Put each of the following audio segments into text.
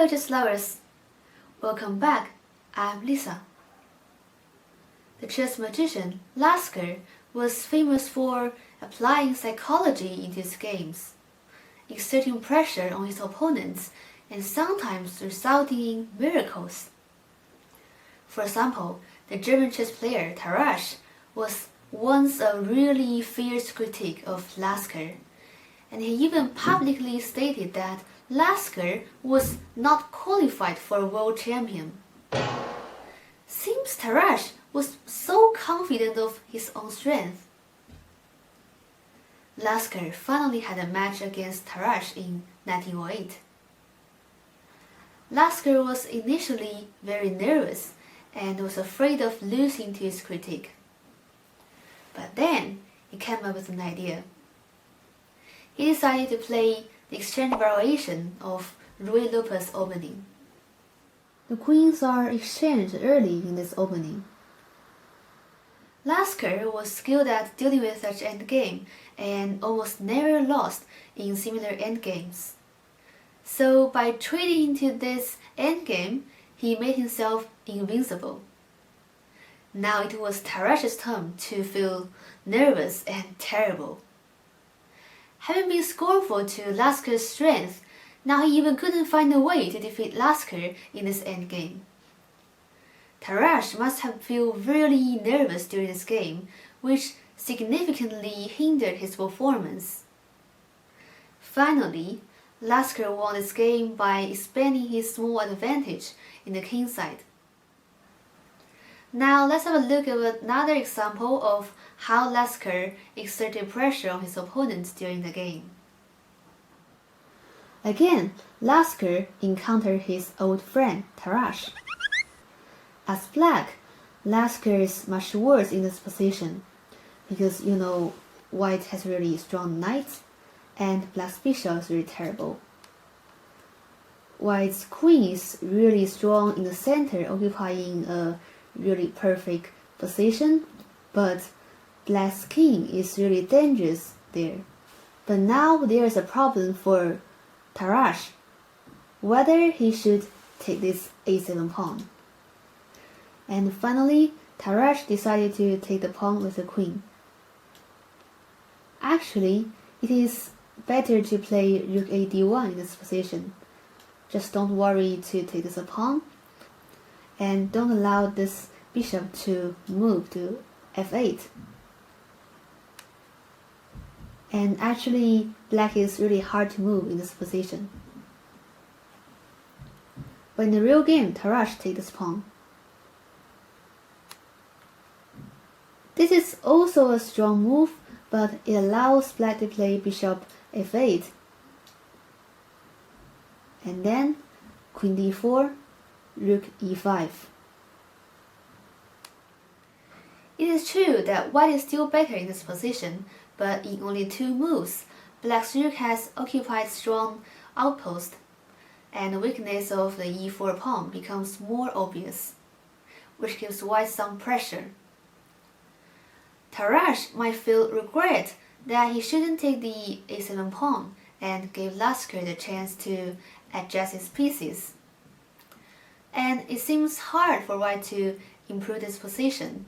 Hello chess lovers! Welcome back, I'm Lisa. The chess magician Lasker was famous for applying psychology into his games, exerting pressure on his opponents and sometimes resulting in miracles. For example, the German chess player Tarrasch was once a really fierce critic of Lasker, and he even publicly stated that Lasker was not qualified for a world champion. Seems Tarrasch was so confident of his own strength. Lasker finally had a match against Tarrasch in 1908. Lasker was initially very nervous and was afraid of losing to his critic. But then he came up with an idea. He decided to play the exchange variation of Ruy Lopez's opening. The queens are exchanged early in this opening. Lasker was skilled at dealing with such endgame and almost never lost in similar endgames. So by trading into this endgame, he made himself invincible. Now it was Tarrasch's turn to feel nervous and terrible. Having been scornful to Lasker's strength, now he even couldn't find a way to defeat Lasker in this endgame. Tarrasch must have felt really nervous during this game, which significantly hindered his performance. Finally, Lasker won this game by expanding his small advantage in the king side. Now let's have a look at another example of how Lasker exerted pressure on his opponents during the game. Again, Lasker encountered his old friend Tarrasch. As black, Lasker is much worse in this position because white has really strong knights and black's bishop is really terrible. White's queen is really strong in the center, occupying a really perfect position, but black's king is really dangerous there. But now there is a problem for Tarrasch, whether he should take this a7 pawn. And finally, Tarrasch decided to take the pawn with the queen. Actually, it is better to play rook a d1 in this position. Just don't worry to take this pawn, and don't allow this bishop to move to f8. And actually, black is really hard to move in this position. But in the real game, Tarrasch takes this pawn. This is also a strong move, but it allows black to play bishop f8. And then queen d4, rook e5. It is true that white is still better in this position, but in only 2 moves, black's rook has occupied strong outpost, and the weakness of the e4 pawn becomes more obvious, which gives white some pressure. Tarrasch might feel regret that he shouldn't take the a7 pawn and gave Lasker the chance to adjust his pieces. And it seems hard for white to improve this position.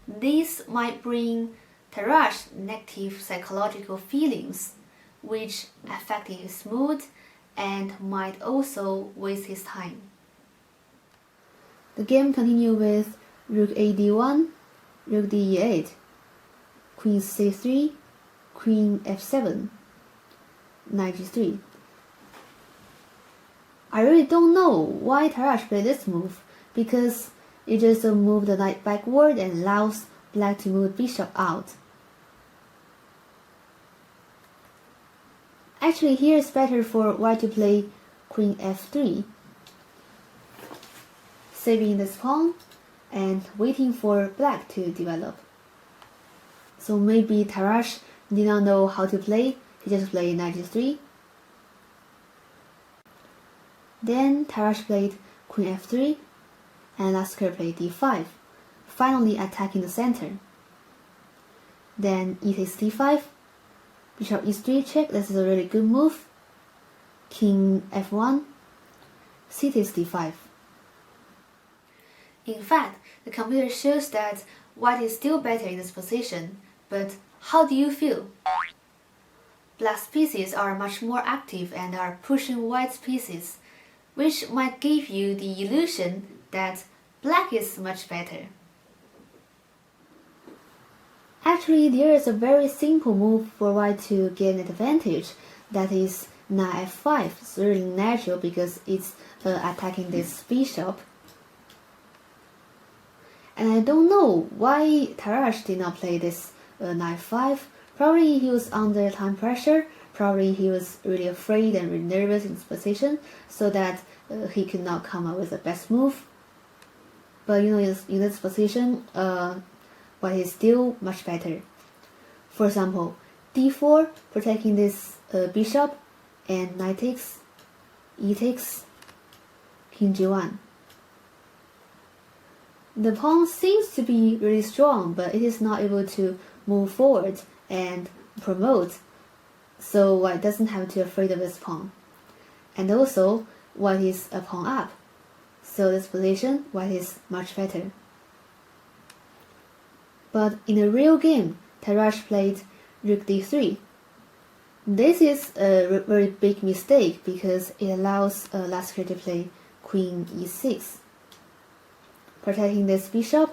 This might bring Tarrasch negative psychological feelings, which affect his mood and might also waste his time. The game continues with rook a d1, rook d8, queen c3, queen f7, knight g3. I really don't know why Tarrasch played this move, because it just moves the knight backward and allows black to move bishop out. Actually, here it's better for white to play queen f3, saving this pawn and waiting for black to develop. So maybe Tarrasch did not know how to play, he just played knight g3. Then Tarrasch played queen f3 and Lasker played d5, finally attacking the center. Then e takes d5, bishop e3 check, this is a really good move. King f1, c takes d5. In fact, the computer shows that white is still better in this position, but how do you feel? Black's pieces are much more active and are pushing white's pieces, which might give you the illusion that black is much better. Actually, there is a very simple move for white to gain an advantage, that is knight f5. It's really natural because it's attacking this bishop. And I don't know why Tarrasch did not play this knight 5. Probably he was under time pressure. Probably he was really afraid and really nervous in this position, so that he could not come up with the best move. But in this position, white is still much better. For example, d4 protecting this bishop, and knight takes, e takes, king g1. The pawn seems to be really strong, but it is not able to move forward and promote, so white doesn't have to be afraid of this pawn. And also, white is a pawn up, so this position, white is much better. But in a real game, Tarrasch played rook d3. This is a very big mistake because it allows Lasker to play queen e6, protecting this bishop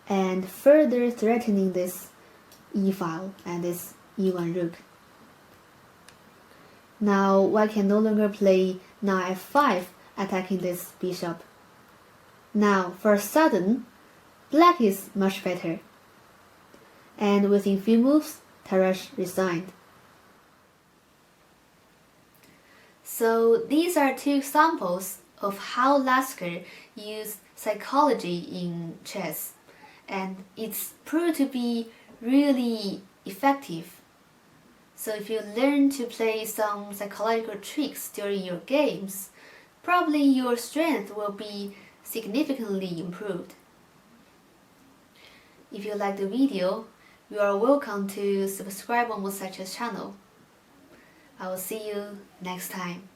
and further threatening this e-file and this e1 rook. Now white can no longer play knight f5 attacking this bishop. Now for a sudden, black is much better. And within few moves, Tarrasch resigned. So these are two examples of how Lasker used psychology in chess, and it's proved to be really effective. So if you learn to play some psychological tricks during your games, probably your strength will be significantly improved. If you like the video, you are welcome to subscribe on MustaChess channel. I will see you next time.